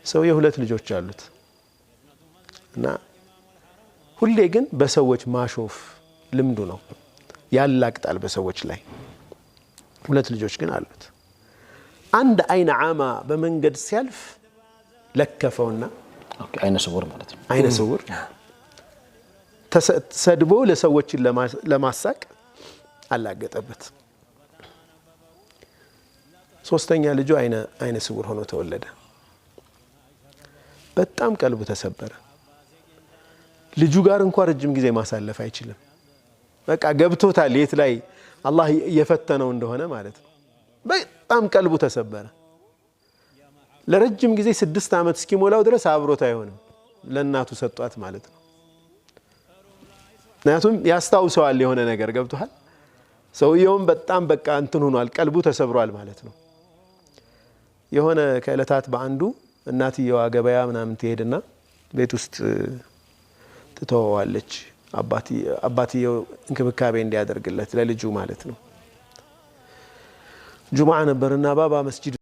ሰው የሁለት ልጆች አሉት እና ሁሌ ግን በሰዎች ማሾፍ ልምዱ ነው ያላቅጣል በሰዎች ላይ ሁለት ልጆች ግን አሉት አንድ አይነ ዓማ በመንገድ ሲያልፍ ለከፈውና አይነ ስውር ማለት ነው አይነ ስውር ተሰድቦ ለሰዎችን ለማሳቅ አላገጠበት ሶስተኛ ልጁ አይነ ስውር ሆኖ ተወለደ በጣም ቀልቡ ተሰበረ ልጁ ጋር እንኳን ረጅም ጊዜ ማሳለፍ አይችልም በቃ ገብቶታል የት ላይ አላህ የፈተነው እንደሆነ ማለት ነው በጣም ቀልቡ ተሰበረ ለረጅም ጊዜ 6 አመት እስኪሞላው ድረስ አብሮት አይሆንም ለእናቱ ሰጧት ማለት ነው ምክንያቱም ያስታውሰዋል የሆነ ነገር ገብቷል ሰውየውም በጣም በቃ እንትን ሆኗል ቀልቡ ተሰብሯል ማለት ነው የሆነ ከዕለታት በአንዱ እናትየዋ ገበያ ምናምን ትሄድና ቤት ውስጥ ትተዋለች አባትየው እንክብካቤ እንዲያደርግለት ለልጁ ማለት ነው ጁምዓ ነበርና ባባ መስጂድ